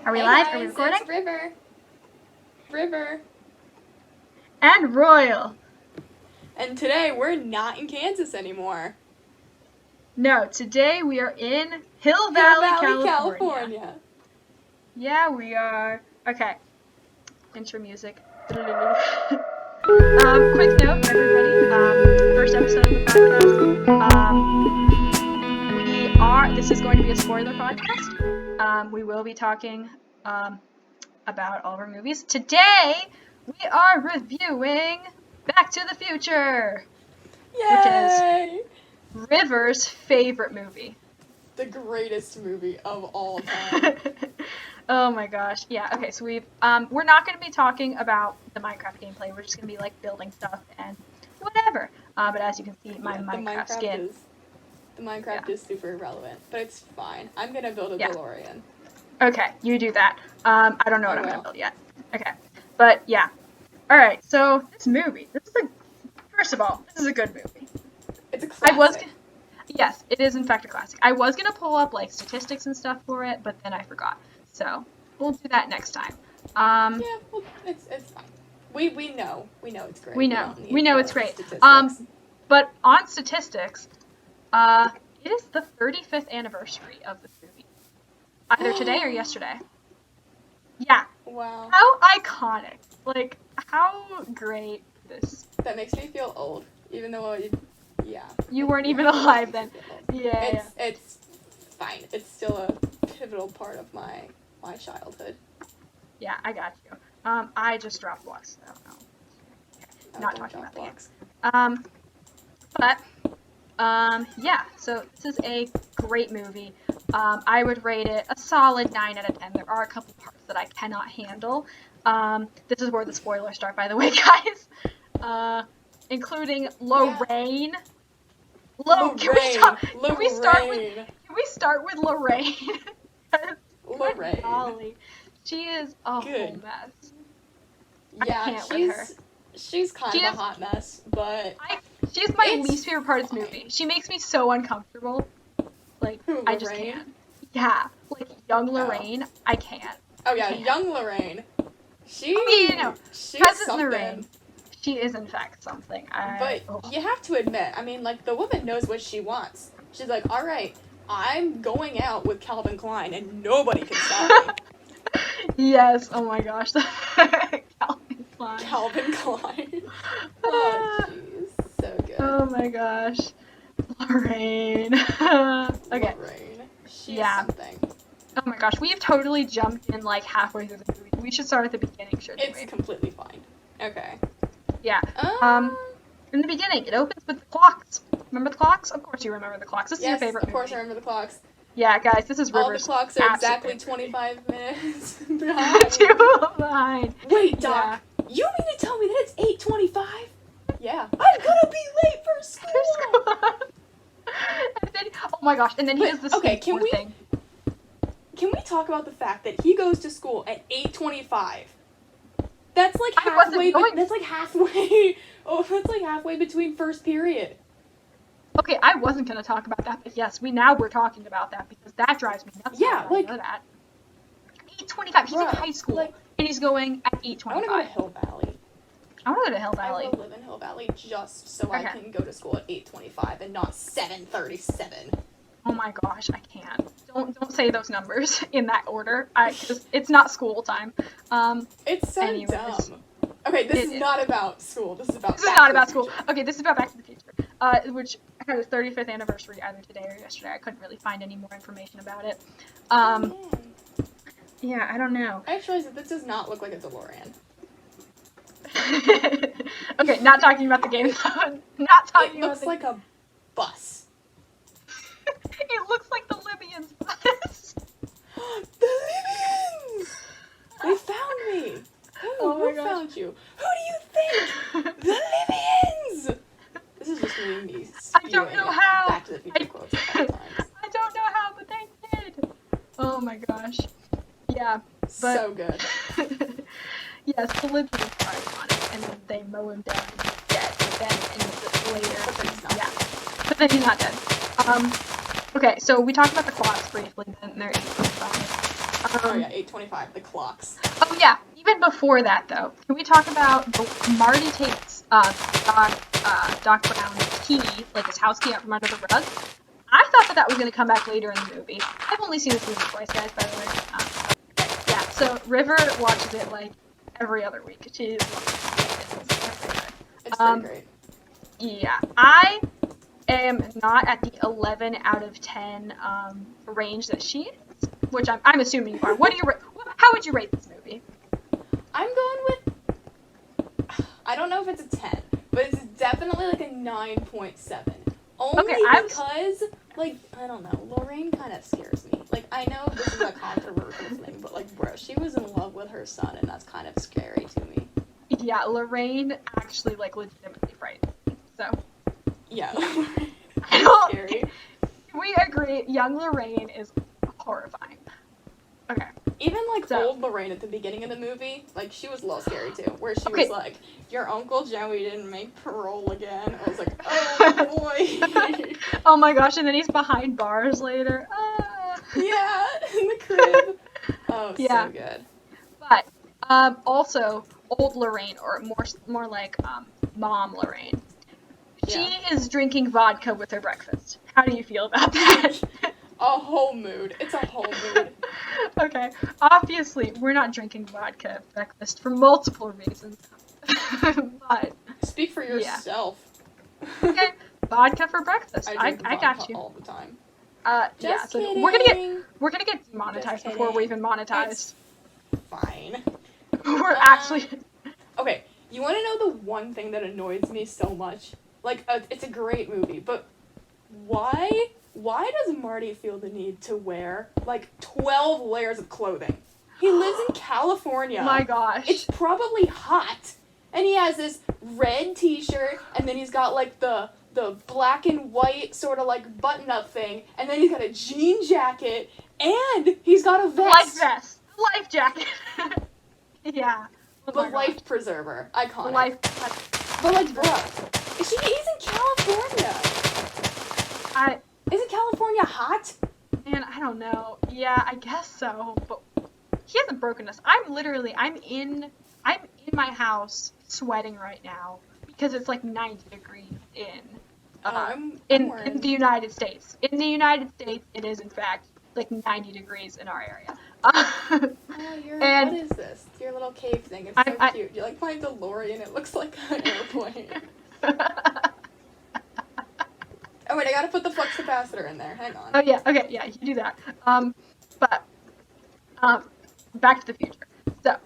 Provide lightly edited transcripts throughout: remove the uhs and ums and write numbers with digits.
Are we Hey live? guys, Are we recording? it's River. River. And Royal. And today we're not in Kansas anymore. No, today we are in Hill Hill Valley, California. Yeah, we are. Okay. Intro music. Quick note, everybody. First episode of the podcast. This is going to be a spoiler podcast. We will be talking about all of our movies. Today, we are reviewing Back to the Future. Yay! Which is River's favorite movie. The greatest movie of all time. Oh my gosh. Yeah, okay, so we're not going to be talking about the Minecraft gameplay. We're just going to be like building stuff and whatever. But as you can see, my Minecraft skin. The Minecraft is super irrelevant, but it's fine. I'm going to build a DeLorean. Okay, you do that. I don't know what I'm going to build yet. Okay. But yeah. Alright, so this movie, first of all, this is a good movie. It's a classic. Yes, it is in fact a classic. I was going to pull up like statistics and stuff for it, but then I forgot. So, we'll do that next time. Yeah, well, it's fine. We know it's great. We know it's great. Statistics. But on statistics, it is the 35th anniversary of this movie. Either today or yesterday. Yeah. Wow. How iconic. Like, how great this. That makes me feel old, even though You weren't even alive then. Yeah. It's fine. It's still a pivotal part of my childhood. Yeah, I got you. I just dropped blocks. I don't know. Okay. Not talking about blocks. Yeah, so this is a great movie. I would rate it a solid 9 out of 10. There are a couple parts that I cannot handle. This is where the spoilers start, by the way, guys. Including Lorraine. Can we start with Lorraine? Lorraine. Golly. She is a whole mess. Yeah, she's kind of a hot mess, but she's my least favorite part of this movie. She makes me so uncomfortable. Like, I just can't. Yeah, like young Lorraine, I can't. Oh yeah, young Lorraine. She's Present something. Lorraine. She is in fact something. You have to admit, I mean, like, the woman knows what she wants. She's like, all right, I'm going out with Calvin Klein, and nobody can stop me. Yes. Oh my gosh. Calvin Klein. Calvin Klein. Oh jeez, so good. Oh my gosh. Lorraine. Okay. Lorraine. She's something. Oh my gosh, we've totally jumped in like halfway through the movie. We should start at the beginning, shouldn't we? It's completely fine. Okay. Yeah. In the beginning, it opens with the clocks. Remember the clocks? Of course you remember the clocks. This is your favorite movie. Of course I remember the clocks. Yeah, guys, this is River's. All the clocks are exactly 25 minutes behind. 2 behind. Wait, Doc, you mean to tell me that it's 8:25? Yeah. I'm gonna be late for school! And then, oh my gosh, and then he does the skateboard thing. Can we talk about the fact that he goes to school at 8:25? That's like halfway. That's like halfway. Oh, that's like halfway between first period. Okay, I wasn't gonna talk about that, but yes, we're talking about that because that drives me nuts. Yeah, like I know that. 8:25. He's in high school, and he's going at 8:25. I want to go to Hill Valley. I want to go to Hill Valley. I want to live in Hill Valley just so I can go to school at 8:25 and not 7:37. Oh my gosh, I can't. Don't say those numbers in that order. Because it's not school time. It's so dumb. Okay, this is not about school. This is about. This is not about school. Okay, this is about Back to the Future. Which had its 35th anniversary either today or yesterday. I couldn't really find any more information about it. Yeah, I don't know. I actually realized that this does not look like a DeLorean. Okay, not talking about the game. Not talking about. It looks like a bus. It looks like the Libyans' bus. The Libyans! They found me. Who found you? Who do you think? The Libyans! This is just me I don't know how. Back to the Future quotes at all times. I don't know how, but they did. Oh my gosh. Yeah. But, so good. Yes, the Libyans are on it, and then they mow him down and he's dead. But then later, but then he's not dead. Okay, so we talked about the clocks briefly, then they're 8:45. Oh yeah, 8:25. The clocks. Oh yeah, even before that though, can we talk about Marty takes Doc Brown's key, like his house key, out from under the rug? I thought that was going to come back later in the movie. I've only seen this movie twice, guys, by the way. Yeah, so River watches it like every other week. She's It's pretty great. Yeah, I am not at the 11 out of 10 range that she is, which I'm assuming you are. How would you rate this movie? I'm going with, I don't know if it's a 10, but it's definitely like a 9.7. Only because, like, I don't know, Lorraine kind of scares me. Like, I know this is a controversial thing, but, like, bro, she was in love with her son, and that's kind of scary to me. Yeah, Lorraine actually, like, legitimately frightens me, so. Yeah, I don't, scary. We agree, young Lorraine is horrifying. Okay. Even, like, old Lorraine at the beginning of the movie, like, she was a little scary, too, where she was like, your Uncle Joey didn't make parole again. I was like, oh, boy. Oh, my gosh, and then he's behind bars later. Yeah, in the crib. Oh, yeah. So good. But, also, old Lorraine, or more like, Mom Lorraine. She is drinking vodka with her breakfast. How do you feel about that? A whole mood. It's a whole mood. Okay. Obviously, we're not drinking vodka at breakfast for multiple reasons. But speak for yourself. Yeah. Okay. Vodka for breakfast. I got you. All the time. Yeah. So kidding. we're gonna get demonetized before we're even monetized. It's fine. We're actually. Okay. You want to know the one thing that annoys me so much? Like, it's a great movie, but why does Marty feel the need to wear, like, 12 layers of clothing? He lives in California. My gosh. It's probably hot. And he has this red t-shirt, and then he's got, like, the black and white sort of, like, button-up thing, and then he's got a jean jacket, and he's got a vest. Life vest. Life jacket. Yeah. Oh the life preserver. Iconic. Life. But, like, bro, he's in California. Isn't California hot? Man, I don't know. Yeah, I guess so. But he hasn't broken us. I'm in my house sweating right now because it's like 90 degrees in the United States. In the United States, it is in fact like 90 degrees in our area. What is this? It's your little cave thing. It's so cute. You're like playing DeLorean. It looks like an airplane. Oh wait, I gotta put the flux capacitor in there. Hang on. Oh yeah, okay, yeah, you do that. But Back to the Future. So,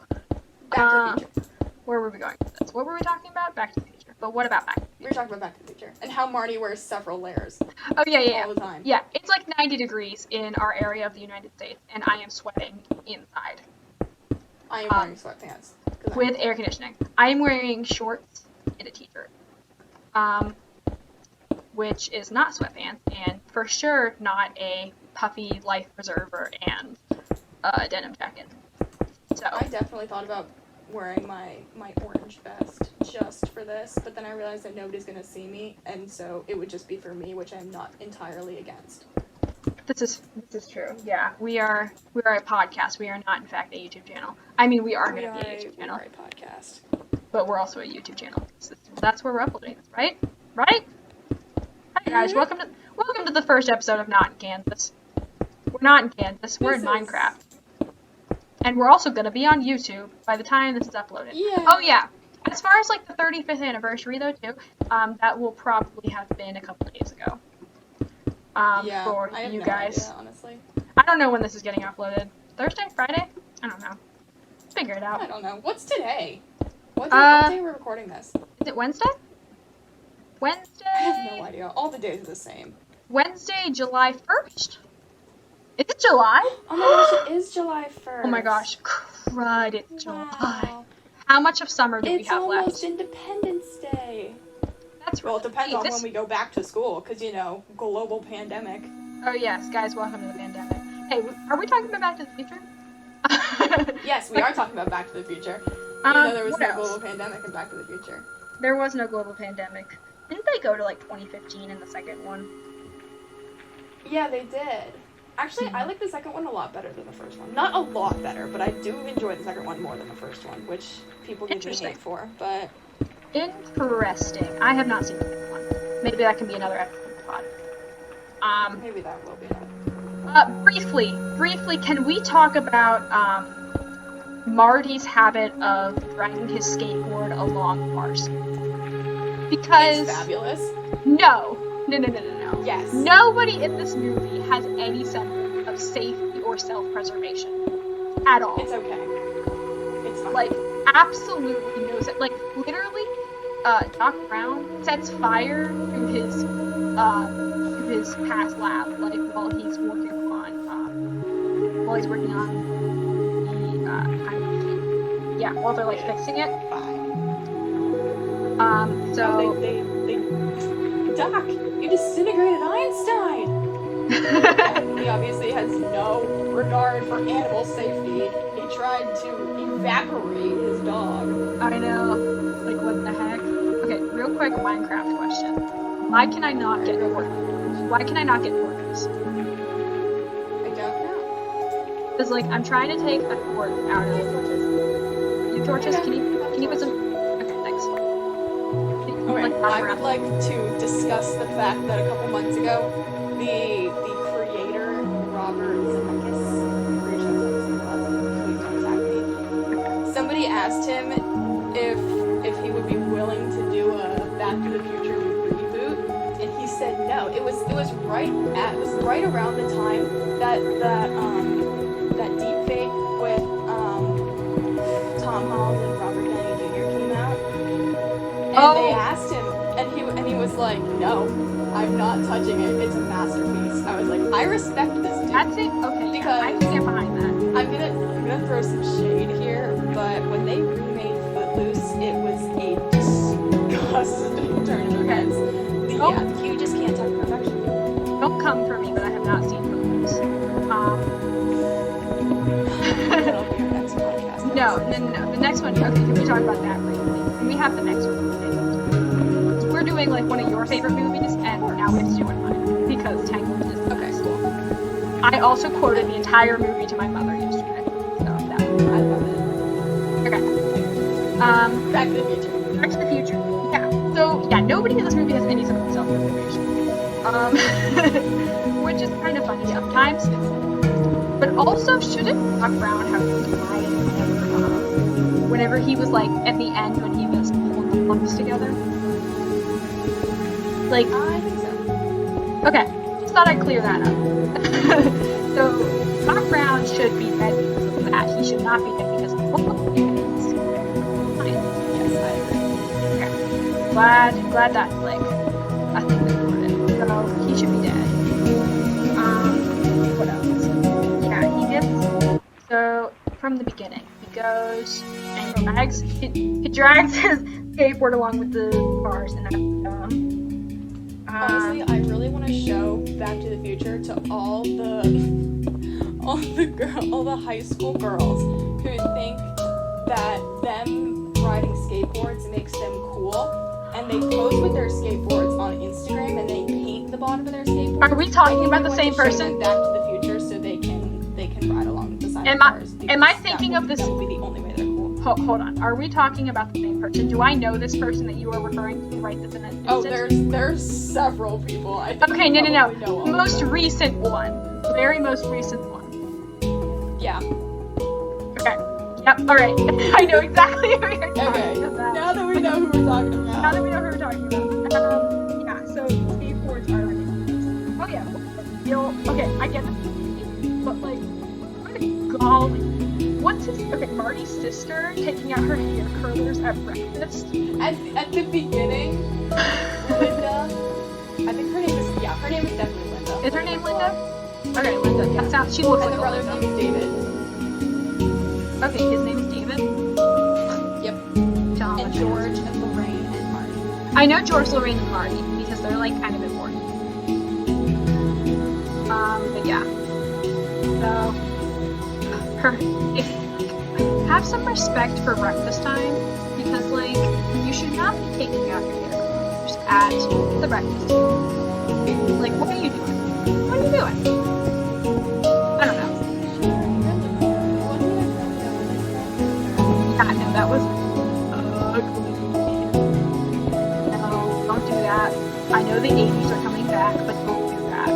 Back to the Future. Where were we going with this? What were we talking about? Back to the Future. But what about Back to the Future? We were talking about Back to the Future and how Marty wears several layers. Oh yeah. All the time. Yeah, it's like 90 degrees in our area of the United States, and I am sweating inside. I am wearing sweatpants. With air conditioning. I am wearing shorts and a t-shirt. Which is not sweatpants, and for sure not a puffy life preserver and a denim jacket. So I definitely thought about wearing my orange vest just for this, but then I realized that nobody's gonna see me, and so it would just be for me, which I'm not entirely against. This is true. Yeah, we are a podcast. We are not, in fact, a YouTube channel. I mean, we are going to be a YouTube channel. We are a podcast. But we're also a YouTube channel. So that's where we're uploading this, right? Right? Hi guys, welcome to the first episode of Not in Kansas. We're not in Kansas. We're in Minecraft. And we're also going to be on YouTube by the time this is uploaded. Yeah. Oh yeah. As far as like the 35th anniversary though too, that will probably have been a couple days ago. For I have you no guys. idea, honestly. I don't know when this is getting uploaded. Thursday? Friday? I don't know. Figure it out. I don't know. What's today? What day are we recording this? Is it Wednesday? Wednesday? I have no idea. All the days are the same. Wednesday, July 1st? Is it July? Oh my gosh, it is July 1st. Oh my gosh, crud, it's July. Wow. How much of summer do we have left? It's almost Independence Day. That's right. Well, it depends on when we go back to school, because, you know, global pandemic. Oh yes, guys, welcome to the pandemic. Hey, are we talking about Back to the Future? Yes, we are talking about Back to the Future. Even though there was no global pandemic in Back to the Future. There was no global pandemic. Didn't they go to like 2015 in the second one? Yeah, they did. Actually, I like the second one a lot better than the first one. Not a lot better, but I do enjoy the second one more than the first one, which people give me hate for, but... Interesting. I have not seen the second one. Maybe that can be another episode pod. Maybe that will be that. Briefly, can we talk about, Marty's habit of dragging his skateboard along bars? Because... It's fabulous. No. Yes. Nobody in this movie has any semblance of safety or self-preservation. At all. It's okay. It's fine. Like, absolutely no sense. Like, literally, Doc Brown sets fire to his past lab, like, while he's working on the, time machine. Yeah, while they're, like, fixing it. So... Doc, you disintegrated Einstein! He obviously has no regard for animal safety. He tried to evaporate his dog. I know. Like, what the heck? Okay, real quick Minecraft question. Why can I not get workers? Why can I not get workers? I don't know. Because, like, I'm trying to take a cord out of... Your torches? Can you put some... Okay, thanks. Okay, I would like to discuss the fact that a couple months ago, the creator, Robert Zemeckis, please don't attack me. Somebody asked him if he would be willing to do a Back to the Future reboot, and he said no. It was right around the time that deep fake with Tom Holland and Robert Downey Jr. came out. And they asked him, and he was like, no, I'm not touching it. It's a masterpiece. I was like, I respect this dude. That's it? Okay, because I can get behind that. I'm gonna throw some shade here, but when they remade Footloose, it was a disgusting turn of events. Yeah, you just can't touch perfection. Don't come for me, but I have not seen Footloose. That'll be our next podcast. No. The next one, okay, can we talk about that briefly? Can we have the next one? We're doing, like, one of your favorite movies, and now we have to do one of mine, because Tangled is the best. I also quoted the entire movie to my mother yesterday, so that was, I love it. Okay. Back to the Future. Back to the Future. Yeah. So, yeah, nobody in this movie has any sort of self-preservation. Which is kind of funny sometimes. But also, shouldn't Doc Brown have died whenever he was, like, at the end when he was pulling the lumps together? Like, I think so. Okay, just thought I'd clear that up. So, Doc Brown should be dead because of that. He should not be dead because of what he is. Fine. Yes, I agree. Okay. Glad that's, like, a thing that we it. So, he should be dead. What else? Yeah, he gets... So, from the beginning, he goes and he drags his skateboard along with the cars, and that's dumb. Honestly, I really want to show Back to the Future to all the high school girls who think that them riding skateboards makes them cool, and they pose with their skateboards on Instagram and they paint the bottom of their skateboard. Are we talking about the same person? Back to the Future, so they can ride along the side of cars. Am I thinking of this? That will be the only way they're cool. Hold on. Are we talking about the same person? Do I know this person that you are referring to right this instant? Oh, there's several people. I think okay, no. know The most recent one. The very most recent one. Yeah. Okay. Yep. All right. I know exactly who you're talking about. Now that we know who we're talking about. Now that we know who we're talking about. Yeah. So skateboards are like. Oh yeah. Okay, I get it. But like, what a golly. What's his? Okay, Marty's sister taking out her hair curlers at breakfast. At the beginning, Linda. I think her name is definitely Linda. Is her name Linda? Okay, Linda. That sounds. She looks and like the brother's name is David. Okay, his name is David. Yep. John. And George and Lorraine and Marty. I know George, Lorraine, and Marty because they're like kind of important. But yeah. So. Have some respect for breakfast time, because, like, you should not be taking out your hair curlers at the breakfast table. Like, what are you doing? What are you doing? the 80s are coming back, but don't do that.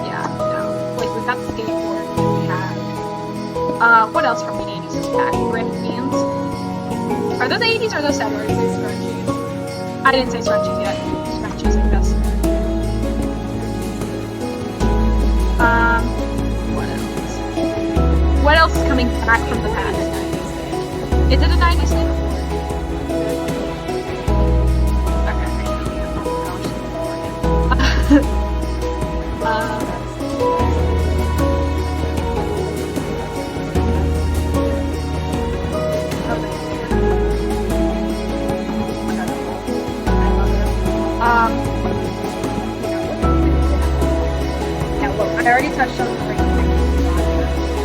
Yeah, no. Like, we've got the skateboard, and we have, what else from the 80s is back? Ripped jeans? Are those 80s or are those 70s? I didn't say scrunchies yet. Scrunchies, I guess. What else? What else is coming back from the past? Is it a 90s thing? Yeah, look, I already touched on the ring thing.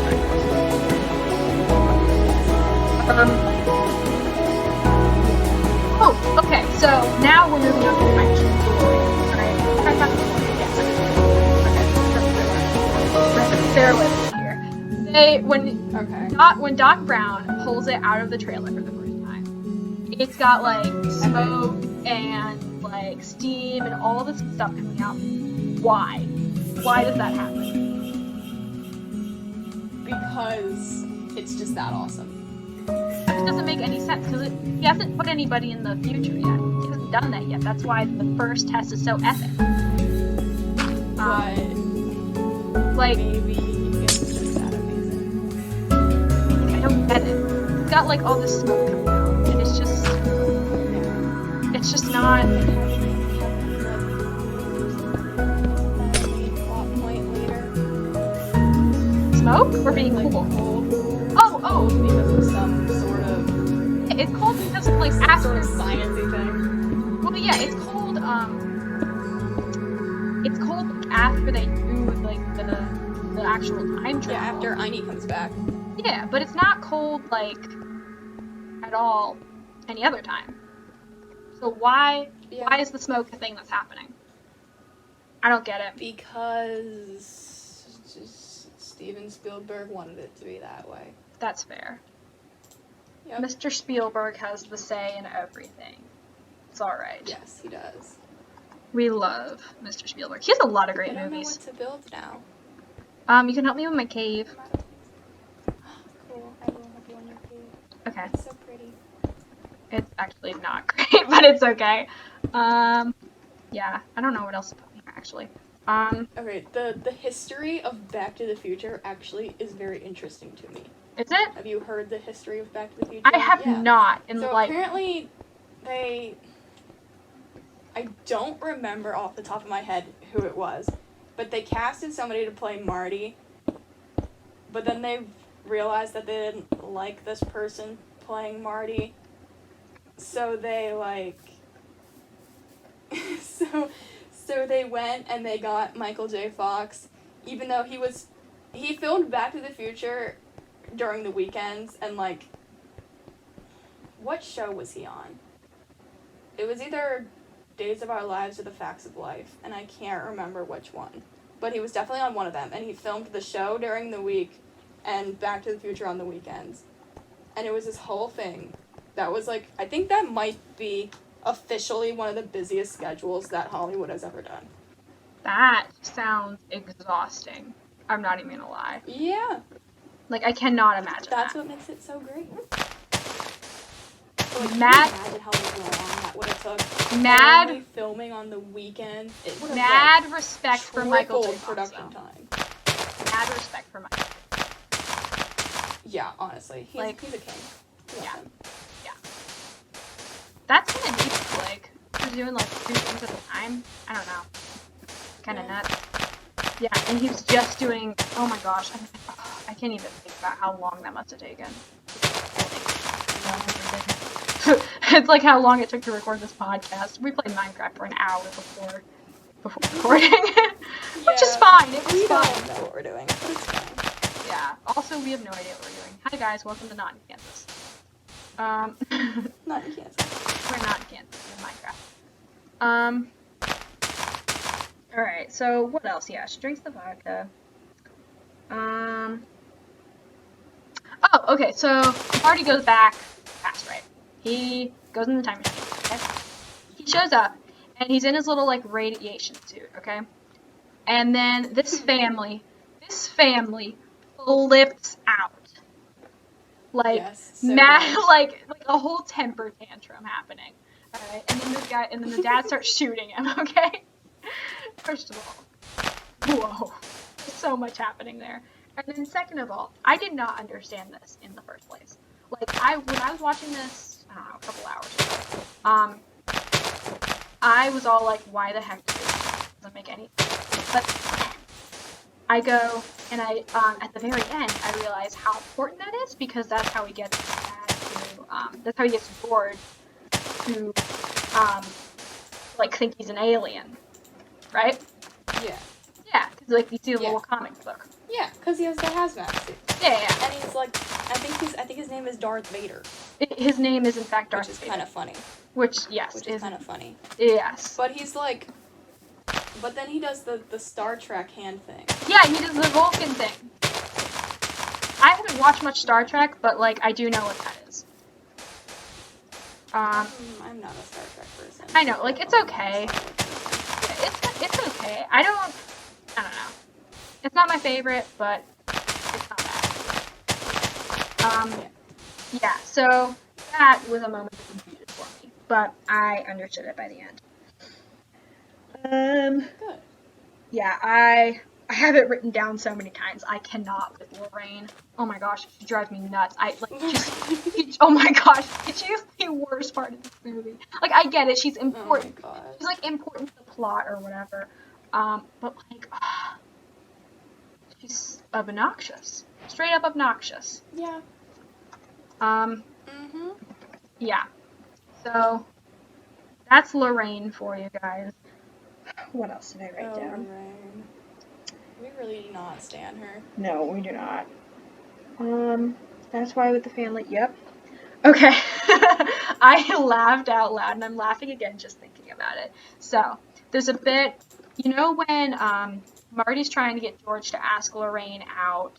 Oh, okay, so now we're moving on to the next story. Okay, bear with me here. When Doc Brown pulls it out of the trailer for the first time, it's got like smoke and like steam and all this stuff coming out. Why? Why does that happen? Because it's just that awesome. It doesn't make any sense because he hasn't put anybody in the future yet. He hasn't done that yet. That's why the first test is so epic. But like maybe it's just that amazing. I don't get it. It's got like all this smoke coming out, and it's just not. Plot point later. Smoke or being Like, cool? cold. Oh, Because of some sort of it's called because of like after. sort of sciencey thing. Well, yeah, it's called after they do like the actual time travel. Yeah, after Einie comes back. Yeah, but it's not cold like at all any other time. So why is the smoke a thing that's happening? I don't get it. Because Steven Spielberg wanted it to be that way. That's fair. Yep. Mr. Spielberg has the say in everything. It's alright. Yes, he does. We love Mr. Spielberg. He has a lot of great I don't movies. know what to build now. You can help me with my cave. Cool, I will help you on your cave. Okay. It's so pretty. It's actually not great, but it's okay. Yeah, I don't know what else to put in here, actually. Okay, the history of Back to the Future actually is very interesting to me. Is it? Have you heard the history of Back to the Future? I have not. In So like, apparently, I don't remember off the top of my head who it was, but they casted somebody to play Marty, but then they realized that they didn't like this person playing Marty, so they so they went and they got Michael J. Fox, even though he filmed Back to the Future during the weekends, and like, what show was he on? It was either Days of Our Lives or The Facts of Life, and I can't remember which one. But he was definitely on one of them, and he filmed the show during the week and Back to the Future on the weekends. And it was this whole thing that was like, I think that might be officially one of the busiest schedules that Hollywood has ever done. that sounds exhausting. I'm not even gonna lie. Yeah. Like, I cannot imagine That's that. what makes it so great. So, like, Mad- can you imagine how long that would have took? Mad- Only filming on the weekend. It would have Mad respect for Michael J. tripled Fox, production though. time. Mad respect for Michael. Yeah, honestly, he's a king. Love Yeah. him. That's kind of deep, like, he's doing, like, 2 things at a time. I don't know. Kind of Yeah. nuts. Yeah, and he was just doing, oh my gosh, I can't even think about how long that must have taken. It's like how long it took to record this podcast. We played Minecraft for an hour before recording, which is Yeah. fine. It was We fine. don't know what we're doing, but it's fine. Yeah. Also, we have no idea what we're doing. Hi guys, welcome to Not in Kansas. Not in Kansas. We're not in Kansas. We're in Minecraft. Alright, so what else? Yeah, she drinks the vodka. Oh, okay, so Marty goes back past, right? He goes in the time machine, okay? He shows up, and he's in his little like radiation suit, okay? And then this family flips out. Like Yes, so mad, bad. like a whole temper tantrum happening. All right, and then the dad starts shooting him. Okay, first of all, whoa, there's so much happening there. And then second of all, I did not understand this in the first place. Like when I was watching this, I don't know, a couple hours ago, I was all like, why the heck doesn't make any sense? But I go and at the very end I realize how important that is, because that's how he gets that's how he gets bored to like think he's an alien, right? Yeah. Yeah, because like you see the little comic book. Yeah, because he has the hazmat suit. Yeah. And he's like, I think his name is Darth Vader. His name is in fact Darth Which is Vader. kind of funny. Which is kind of funny. Yes. But he's like, but then he does the Star Trek hand thing. Yeah, he does the Vulcan thing. I haven't watched much Star Trek, but like I do know what that is. I'm not a Star Trek person. I know, like it's okay. It's okay. I don't know. It's not my favorite, but it's not bad. Yeah, so that was a moment of confusion for me, but I understood it by the end. Good. Yeah, I have it written down so many times. I cannot with Lorraine. Oh my gosh, she drives me nuts. Oh my gosh, she's the worst part of this movie. Like I get it, she's important. Oh my gosh. She's like important to the plot or whatever. But like, she's obnoxious. Straight up obnoxious. Yeah. Yeah. So that's Lorraine for you guys. What else did I write down? Lorraine. We really do not stand her. No, we do not. That's why with the family. Yep. Okay. I laughed out loud, and I'm laughing again just thinking about it. So there's a bit, you know, when Marty's trying to get George to ask Lorraine out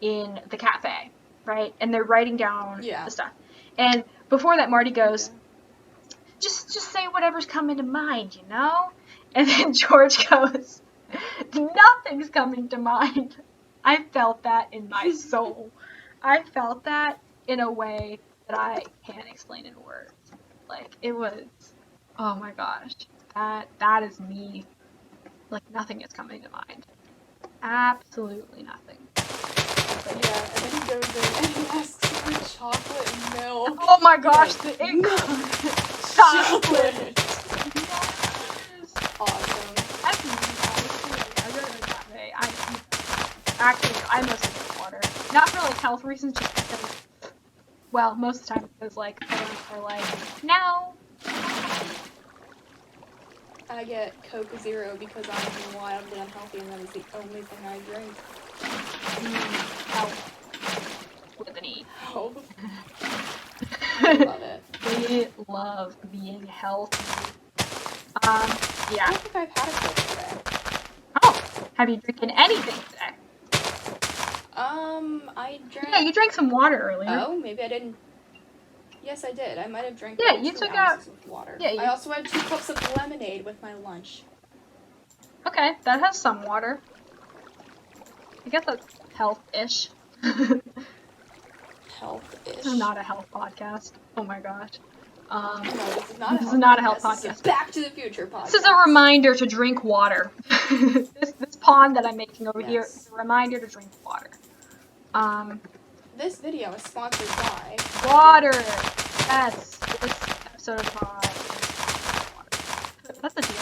in the cafe, right? And they're writing down the stuff. And before that, Marty goes, just say whatever's coming to mind, you know? And then George goes, nothing's coming to mind. I felt that in my soul. I felt that in a way that I can't explain in words. Like, it was, oh my gosh, that is me. Like, nothing is coming to mind. Absolutely nothing. But yeah, and then he goes in and he asks for chocolate milk. Oh my gosh, the chocolate. Yes. Awesome. I wrote it that way. Actually, I mostly drink water. Not for like health reasons, just because, well, most of the time because like parents are like, no. I get Coke Zero because I'm wildly unhealthy and that is the only thing I drink. Health. With an E. Health. I love it. We love being healthy. Yeah. I don't think I've had a Coke today. Oh, have you drinking anything today? I drank... Yeah, you drank some water earlier. Oh, maybe I didn't. Yes, I did. I might have drank you 2 took ounces of water. Yeah, I also had 2 cups of lemonade with my lunch. Okay, that has some water. I guess that's health-ish. Health-ish. This is not a health podcast. Oh my gosh. No, this is not a health podcast. This is Back to the Future podcast. This is a reminder to drink water. this pond that I'm making over here is a reminder to drink water. This video is sponsored by water. Yes, this episode of the pod is water. That's a deal.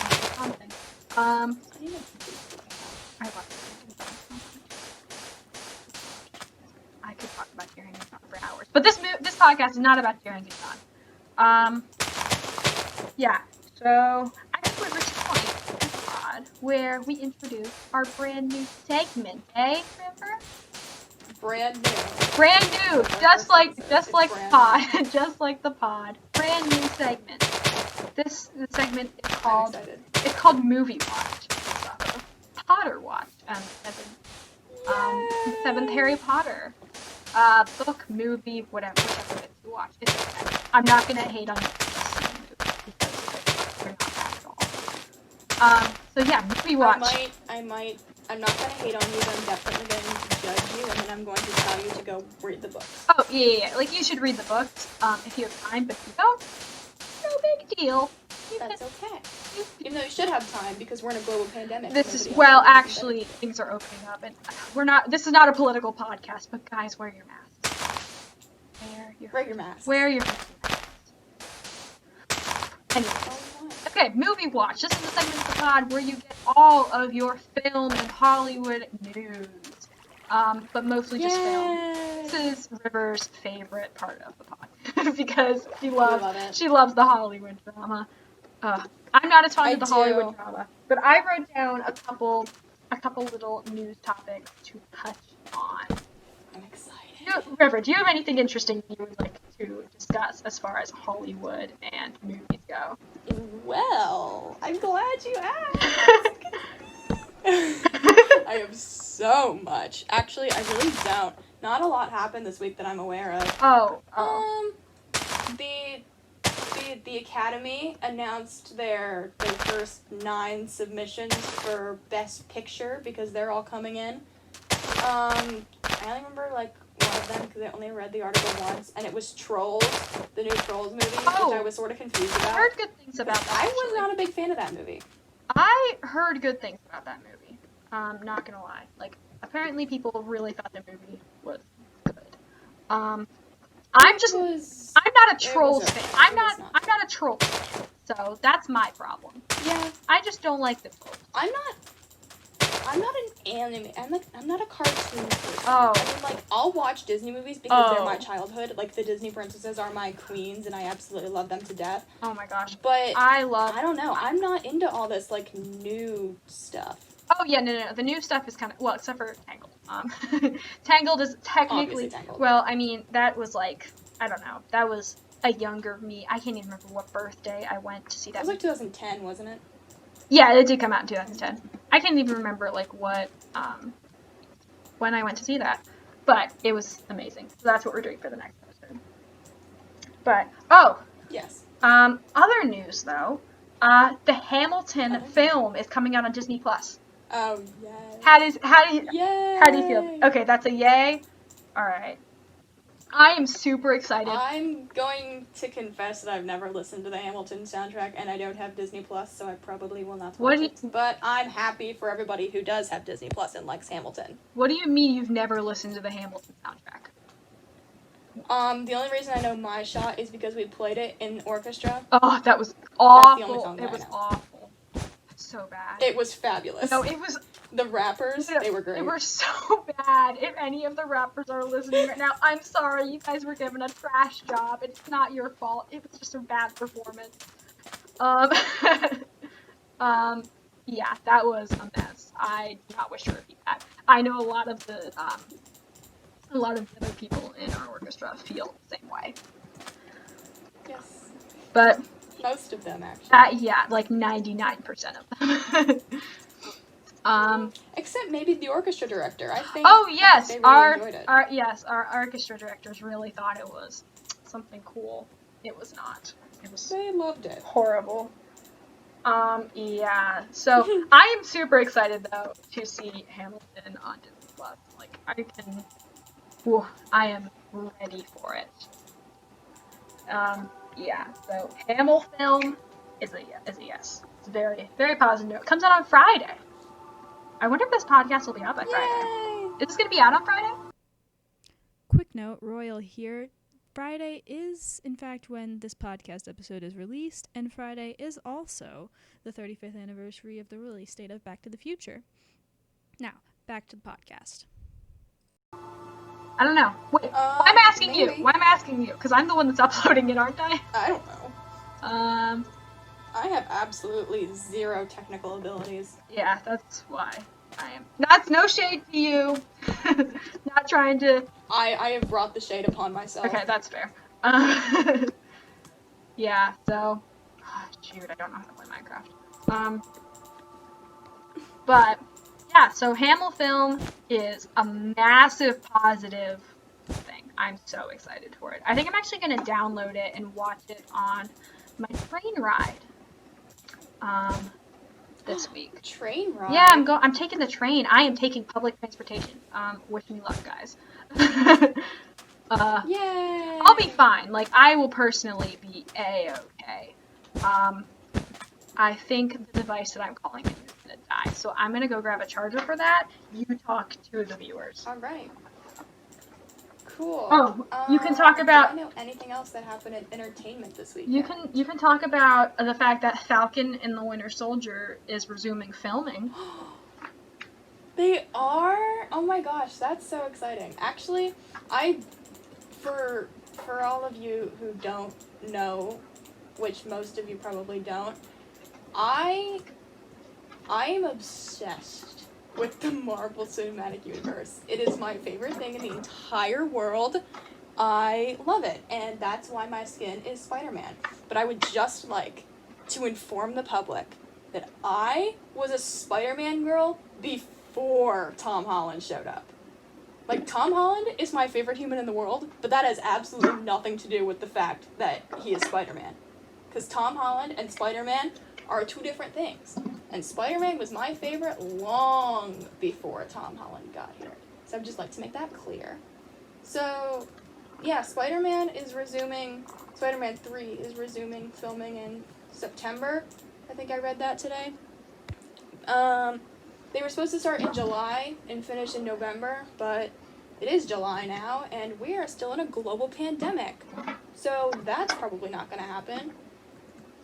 Thing. I love it. I could talk about Dear Hanging for hours, but this podcast is not about Dear Hanging Yeah. So I think we've reached a point in the pod where we introduce our brand new segment, River? Brand new, just like the pod, just like the pod. Brand new segment. This segment is called Movie Watch. Potter Watch. Seventh Harry Potter. Book, movie, whatever it is you watch. It's okay. I'm not gonna hate on just seeing movies because they're not bad at all. So yeah, movie watch. I'm not gonna hate on you, but I'm definitely going to judge you, and then I'm going to tell you to go read the books. Oh, yeah. Like, you should read the books, if you have time, but if you don't, no big deal. That's okay. Even though you should have time, because we're in a global pandemic. Actually, things are opening up, and this is not a political podcast, but guys, wear your masks. Wear your mask. Wear your masks. Anyway. Okay, movie watch. This is the segment of the pod where you get all of your film and Hollywood news. But mostly just film. This is River's favorite part of the pod because she loves the Hollywood drama. I'm not as fond of the Hollywood drama, but I wrote down a couple little news topics to touch on. I'm excited. River, do you have anything interesting you would like to discuss as far as Hollywood and movies go? Well, I'm glad you asked. I have so much. Actually, I really don't. Not a lot happened this week that I'm aware of. The Academy announced their first 9 submissions for Best Picture because they're all coming in. I only remember one of them because I only read the article once, and it was Trolls, the new Trolls movie, which I was sort of confused about. I heard good things about that. I was not a big fan of that movie. I heard good things about that movie. Not gonna lie. Apparently people really thought the movie was good. I'm not a Trolls fan. I'm not a Trolls fan. So that's my problem. Yeah. I just don't like the Trolls. I'm not an anime. I'm not a cartoon person. Oh. I mean, I'll watch Disney movies because they're my childhood. The Disney princesses are my queens, and I absolutely love them to death. Oh my gosh. But I don't know. I'm not into all this new stuff. Oh yeah, no. The new stuff is kind of except for Tangled. Tangled is technically Tangled. Well, I mean that was I don't know. That was a younger me. I can't even remember what birthday I went to see that. It was 2010, wasn't it? Yeah, it did come out in 2010. I can't even remember what when I went to see that, but it was amazing. So that's what we're doing for the next episode. But yes. Other news though, the Hamilton film is coming out on Disney Plus. Oh yay! How do you feel? Okay, that's a yay. All right. I am super excited. I'm going to confess that I've never listened to the Hamilton soundtrack, and I don't have Disney Plus, so I probably will not watch it. But I'm happy for everybody who does have Disney Plus and likes Hamilton. What do you mean you've never listened to the Hamilton soundtrack? The only reason I know My Shot is because we played it in orchestra. Oh, that was awful. That's the only song that it was I know. Awful. So bad. It was fabulous. No, it was... The rappers, they were great. They were so bad. If any of the rappers are listening right now, I'm sorry. You guys were given a trash job. It's not your fault. It was just a bad performance. Yeah, that was a mess. I do not wish to repeat that. I know a lot of the other people in our orchestra feel the same way. Yes. But most of them, actually. Yeah, 99% of them. Except maybe the orchestra director. I think. Oh yes, they really enjoyed it. Our orchestra directors really thought it was something cool. It was not. They loved it. Horrible. Yeah. So I am super excited though to see Hamilton on Disney Plus. I am ready for it. Yeah. So Hamilton is a yes. It's very, very positive. It comes out on Friday. I wonder if this podcast will be out by Friday. Is this going to be out on Friday? Quick note, Royal here. Friday is, in fact, when this podcast episode is released, and Friday is also the 35th anniversary of the release date of Back to the Future. Now, back to the podcast. I don't know. Wait, why am I asking you? Why am I asking you? Because I'm the one that's uploading it, aren't I? I don't know. I have absolutely zero technical abilities. Yeah, that's why I am. That's no shade to you. Not trying to... I have brought the shade upon myself. Okay, that's fair. Yeah, so... Oh, shoot, I don't know how to play Minecraft. But, yeah, so Hamilton is a massive positive thing. I'm so excited for it. I think I'm actually going to download it and watch it on my train ride. this week. Train ride? Yeah, I'm taking the train. I am taking public transportation. Wish me luck, guys. Yay! I'll be fine. Like, I will personally be A-okay. I think the device that I'm calling in is gonna die, so I'm gonna go grab a charger for that. You talk to the viewers. All right. Cool. Oh, you can talk about. Do I know anything else that happened in entertainment this week? You can talk about the fact that Falcon and the Winter Soldier is resuming filming. They are? Oh my gosh, that's so exciting. Actually, for all of you who don't know, which most of you probably don't, I am obsessed with the Marvel Cinematic Universe. It is my favorite thing in the entire world. I love it, and that's why my skin is Spider-Man. But I would just like to inform the public that I was a Spider-Man girl before Tom Holland showed up. Like, Tom Holland is my favorite human in the world, but that has absolutely nothing to do with the fact that he is Spider-Man. Because Tom Holland and Spider-Man are two different things. And Spider-Man was my favorite long before Tom Holland got here. So I'd just like to make that clear. So, yeah, Spider-Man 3 is resuming filming in September. I think I read that today. They were supposed to start in July and finish in November, but it is July now, and we are still in a global pandemic. So that's probably not going to happen.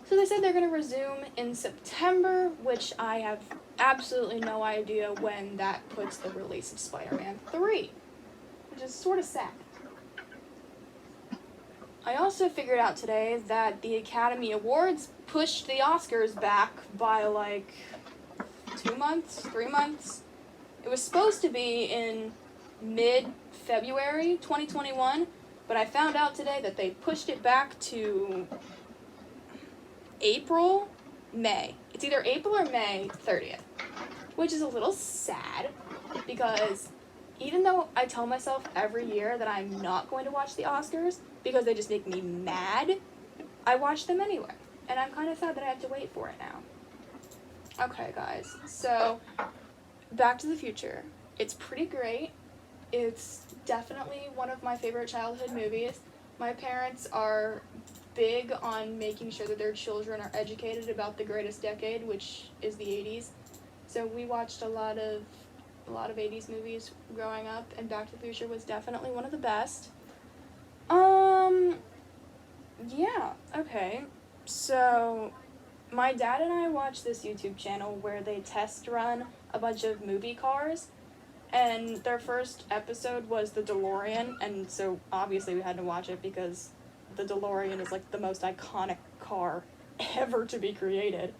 So they said they're going to resume in September, which I have absolutely no idea when that puts the release of Spider-Man 3, which is sort of sad. I also figured out today that the Academy Awards pushed the Oscars back by like 2 months, 3 months. It was supposed to be in mid-February 2021, but I found out today that they pushed it back to May. It's either April or May 30th, which is a little sad because even though I tell myself every year that I'm not going to watch the Oscars because they just make me mad, I watch them anyway, and I'm kind of sad that I have to wait for it now. Okay, guys, so Back to the Future. It's pretty great. It's definitely one of my favorite childhood movies. My parents are big on making sure that their children are educated about the greatest decade, which is the 80s. So we watched a lot of 80s movies growing up, and Back to the Future was definitely one of the best. Yeah, okay. So my dad and I watched this YouTube channel where they test run a bunch of movie cars, and their first episode was the DeLorean, and so obviously we had to watch it because the DeLorean is like the most iconic car ever to be created.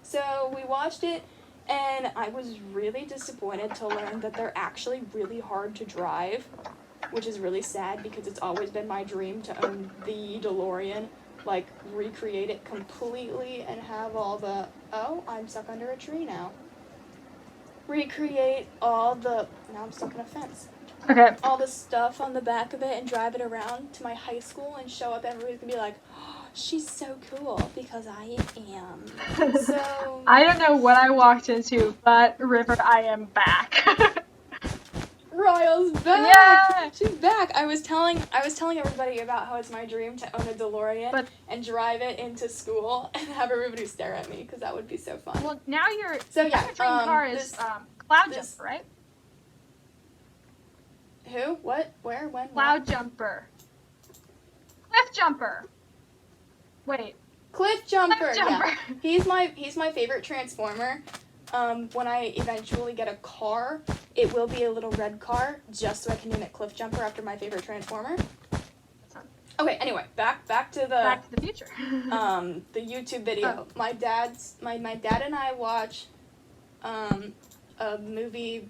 So we watched it, and I was really disappointed to learn that they're actually really hard to drive, which is really sad because it's always been my dream to own the DeLorean, like recreate it completely and have all the, oh, I'm stuck under a tree now. Recreate all the, now I'm stuck in a fence. Okay. All the stuff on the back of it and drive it around to my high school and show up, everybody's gonna be like, oh, she's so cool because I am. So I don't know what I walked into, but River, I am back. Royal's back. Yeah! She's back. I was telling everybody about how it's my dream to own a DeLorean and drive it into school and have everybody stare at me because that would be so fun. Well, now your So yeah, dream car is Cloud Jumper, right? Who? What? Where? When? Cloud Jumper. Cliff Jumper. Wait. Cliff Jumper. Cliff Jumper. Yeah. He's my favorite Transformer. When I eventually get a car, it will be a little red car, just so I can name it Cliff Jumper after my favorite Transformer. Okay, anyway, back to the Back to the Future. the YouTube video. My dad and I watch a movie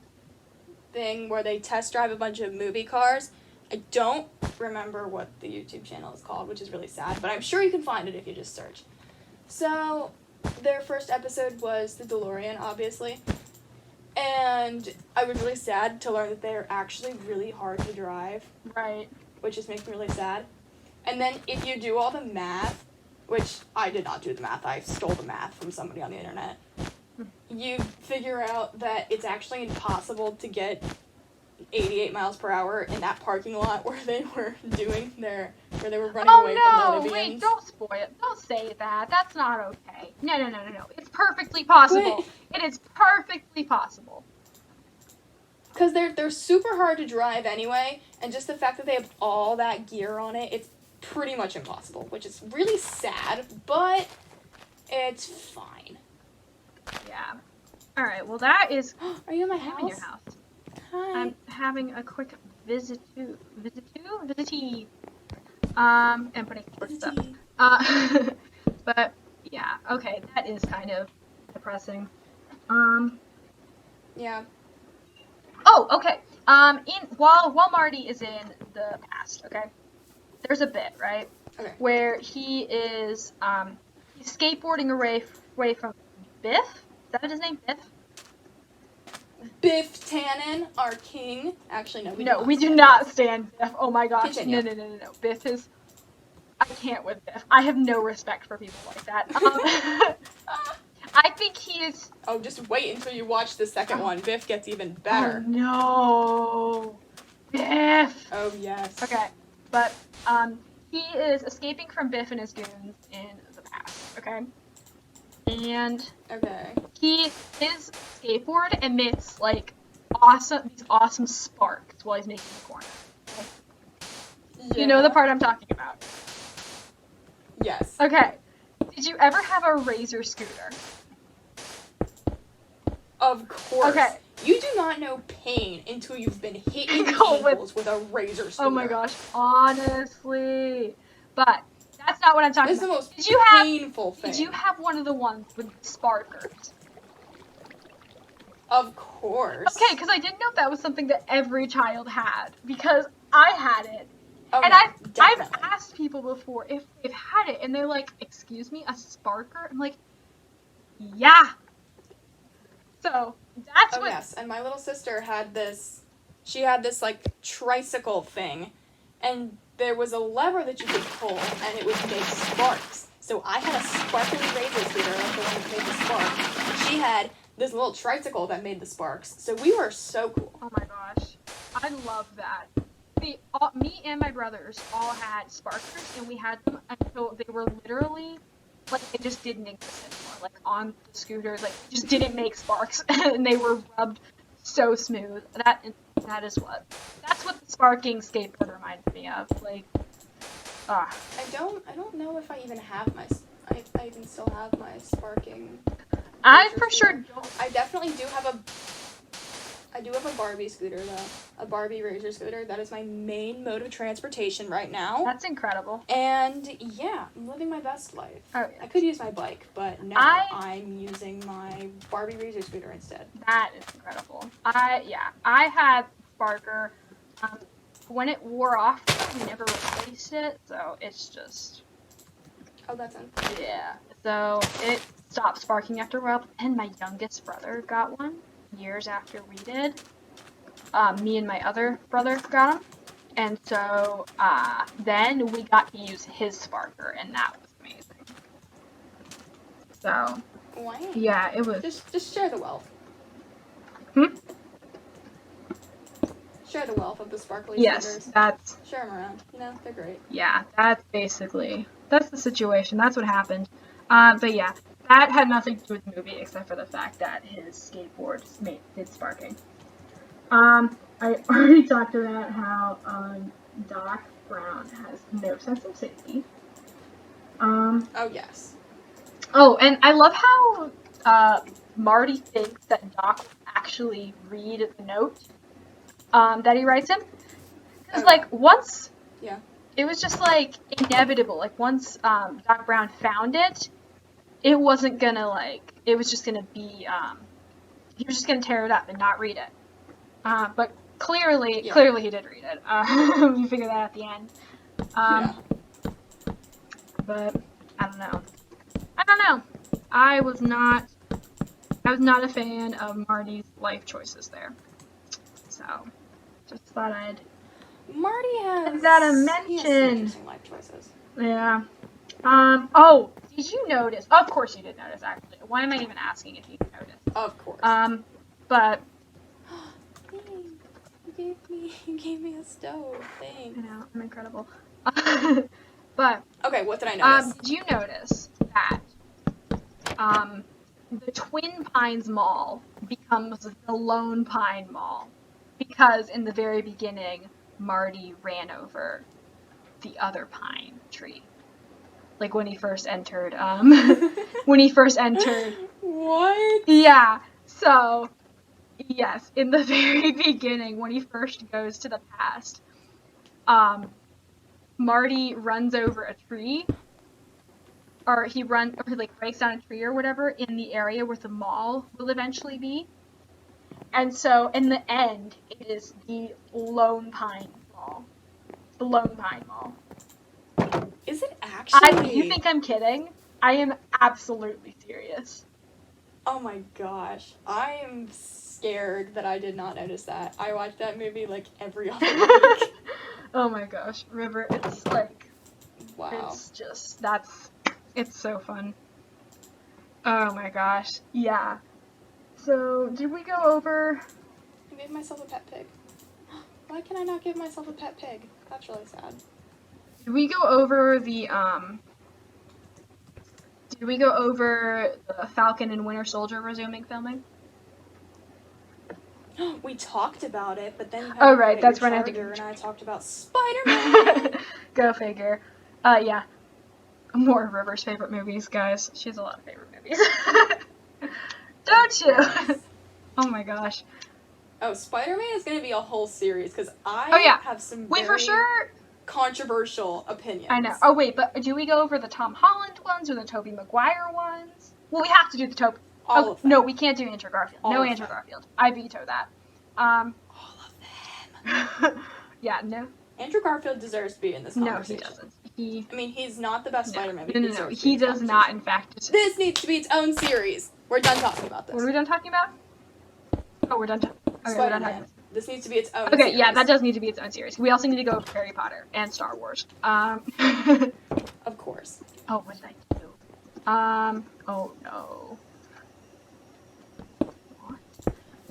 thing where they test drive a bunch of movie cars. I don't remember what the YouTube channel is called, which is really sad, but I'm sure you can find it if you just search. So their first episode was the DeLorean, obviously, and I was really sad to learn that they're actually really hard to drive. Right. Which just makes me really sad. And then if you do all the math, which I did not do the math, I stole the math from somebody on the internet. you figure out that it's actually impossible to get 88 miles per hour in that parking lot where they were running away from the Libyans. Wait, don't spoil it. Don't say that. That's not okay. No. It's perfectly possible. It is perfectly possible. Because they're super hard to drive anyway, and just the fact that they have all that gear on it, it's pretty much impossible, which is really sad, but it's fine. Yeah. Alright, well that is... Are you in my I'm house? in your house. Hi. I'm having a quick visitee. And putting stuff. But yeah, okay, that is kind of depressing. Yeah. Oh, okay. While Marty is in the past, okay, there's a bit, right? Okay. Where he is he's skateboarding away from Biff. Is that his name? Biff? Biff Tannen, our king. Actually, no, we do not stand Biff. Oh my gosh. Continue. No. Biff is... I can't with Biff. I have no respect for people like that. I think he is... Oh, just wait until you watch the second one. Biff gets even better. Oh, no. Biff! Oh, yes. Okay, but he is escaping from Biff and his goons in the past, okay? And Okay. his skateboard emits like these awesome sparks while he's making the corner. Okay? Yeah. You know the part I'm talking about. Yes. Okay. Did you ever have a Razor scooter? Of course. Okay. You do not know pain until you've been hit in the Go with- ankles with a Razor scooter. Oh my gosh, honestly. But that's not what I'm talking This is the about. most Did you have painful thing. Did you have one of the ones with sparkers? Of course. Okay, because I didn't know if that was something that every child had, because I had it. Oh, And no, I've definitely. asked people before if they've had it, and they're like, "Excuse me, a sparker?" I'm like, "Yeah." So that's Oh what. yes, and my little sister had this. She had this like tricycle thing, and there was a lever that you could pull, and it would make sparks. So I had a sparkly Razor scooter, like the one that made the spark. She had this little tricycle that made the sparks. So we were so cool. Oh my gosh, I love that. Me and my brothers all had sparkers, and we had them until they were literally, like, they just didn't exist anymore. Like, on the scooters, like, just didn't make sparks, and they were rubbed so smooth. That's what the sparking skateboard reminds me of. Like, I don't know if I even have I even still have my sparking. I Razor for scooter. sure don't. I definitely do have a Barbie scooter though. A Barbie Razor scooter. That is my main mode of transportation right now. That's incredible. And yeah, I'm living my best life. Oh, yeah. I could use my bike, but no, I'm using my Barbie Razor scooter instead. That is incredible. I had Sparker. When it wore off, we never replaced it, so it's just... Oh, that's in. Yeah. So it stopped sparking after a while, and my youngest brother got one years after we did. Me and my other brother got them. And so then we got to use his sparker, and that was amazing. So, Wow. yeah, it was... Just share the wealth. Hmm? Share the wealth of the sparkly Yes, scooters. that's... Share them around. You know, they're great. Yeah, that's the situation. That's what happened. But yeah, that had nothing to do with the movie except for the fact that his skateboard did sparking. I already talked about how Doc Brown has no sense of safety. Oh, yes. Oh, and I love how Marty thinks that Doc will actually read the note that he writes him. Because, Oh, like, once... Yeah. It was just, like, inevitable. Like, once Doc Brown found it, it wasn't gonna, like... It was just gonna be... he was just gonna tear it up and not read it. But clearly he did read it. We figured that out at the end. Yeah. But, I don't know. I was not a fan of Marty's life choices there. So, just thought I'd... Marty has... Is that a he has some mention? interesting life choices. Yeah. Oh, did you notice? Of course you did notice, actually. Why am I even asking if you noticed? Of course. But You gave me a stove. Thanks. I know, I'm incredible. But okay, what did I notice? did you notice that the Twin Pines Mall becomes the Lone Pine Mall because in the very beginning Marty ran over the other pine tree, like when he first entered. When he first entered. What? Yeah. So, yes, in the very beginning, when he first goes to the past, Marty runs over a tree, or he breaks down a tree or whatever in the area where the mall will eventually be. And so, in the end, it is the Lone Pine Mall. The Lone Pine Mall. Is it actually? You think I'm kidding? I am absolutely serious. Oh my gosh. I am scared that I did not notice that. I watch that movie like every other week. Oh my gosh, River, it's like, wow. It's just, it's so fun. Oh my gosh, yeah. So, did we go over... I gave myself a pet pig. Why can I not give myself a pet pig? That's really sad. Did we go over the Falcon and Winter Soldier resuming filming? We talked about it, but then you had Oh, to right, get that's your when I had to charger, get and I talked about Spider-Man. Go figure. Yeah. More of River's favorite movies, guys. She has a lot of favorite movies. Don't you? Oh my gosh. Oh, Spider-Man is going to be a whole series, because I have some Wait, very for sure. controversial opinions. I know. Oh, wait, but do we go over the Tom Holland ones or the Tobey Maguire ones? Well, we have to do the Tobey. All of them. No, we can't do Andrew Garfield. All no of Andrew them. Garfield. I veto that. All of them. Yeah, no. Andrew Garfield deserves to be in this conversation. No, he doesn't. I mean, he's not the best Spider-Man. But No. He does not, in fact. This needs to be its own series. We're done talking about this. What are we done talking about? Oh, we're done talking. Okay, we're done talking. Spider-Man. This needs to be its own Okay, series. yeah, that does need to be its own series. We also need to go over Harry Potter and Star Wars. Of course. Oh, what did I do? Oh no.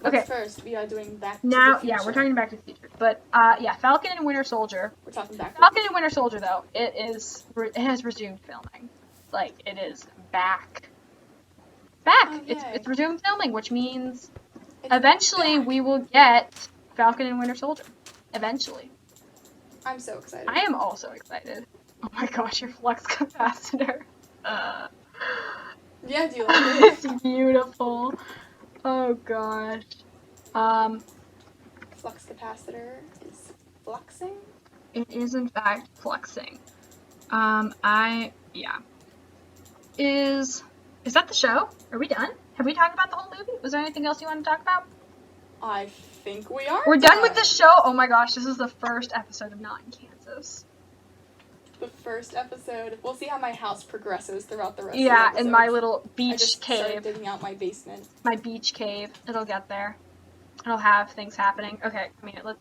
What's Okay. first? We are doing Back to Now, the Future. yeah, we're talking Back to the Future. But, yeah, Falcon and Winter Soldier. We're talking back. Falcon and Winter Soldier, though, it has resumed filming. Like, it is back. Oh, It's resumed filming, which means It's eventually back. we will get Falcon and Winter Soldier. Eventually. I'm so excited. I am also excited. Oh my gosh, your flux capacitor. Yeah, do you like it? It's beautiful. Oh gosh. Flux capacitor is fluxing? It is in fact fluxing. Is that the show? Are we done? Have we talked about the whole movie? Was there anything else you want to talk about? I think we are. We're done with the show. Oh my gosh, this is the first episode of Not in Kansas. The first episode. We'll see how my house progresses throughout the rest Yeah, of the in my episodes. little I beach just started cave. digging out my basement. My beach cave. It'll get there. It'll have things happening. Okay, come here. Let's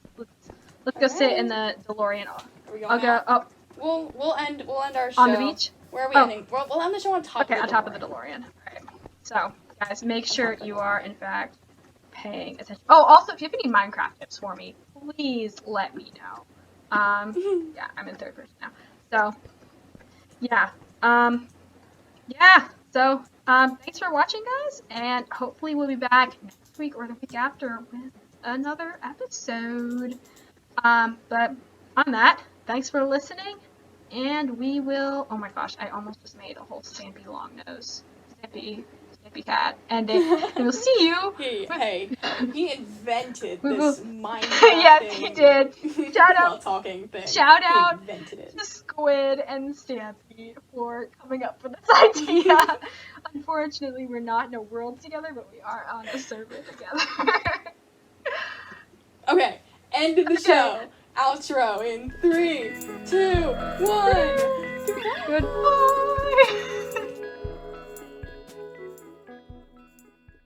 go sit in the DeLorean. Are we going I'll go. out? Oh, We'll end our show on the beach. Where are we Oh. ending? We'll end the show on top. Okay, of on the top of the DeLorean. DeLorean. Alright. So, guys, make sure you are, in fact, paying attention. Oh, also, if you have any Minecraft tips for me, please let me know. Yeah, I'm in third person now. So, yeah. So, thanks for watching, guys, and hopefully we'll be back next week or the week after with another episode. But on that, thanks for listening. And we will. Oh my gosh! I almost just made a whole Stampy long nose, Stampy cat, and we'll see you. Hey! He invented We this will- Minecraft Yes, thing. he did. Shout While out- talking thing. shout He out invented it. to Squid and Stampy for coming up with this idea. Unfortunately, we're not in a world together, but we are on a server together. Okay, end of the Okay. show. Outro in 3, 2, 1. Goodbye. Goodbye.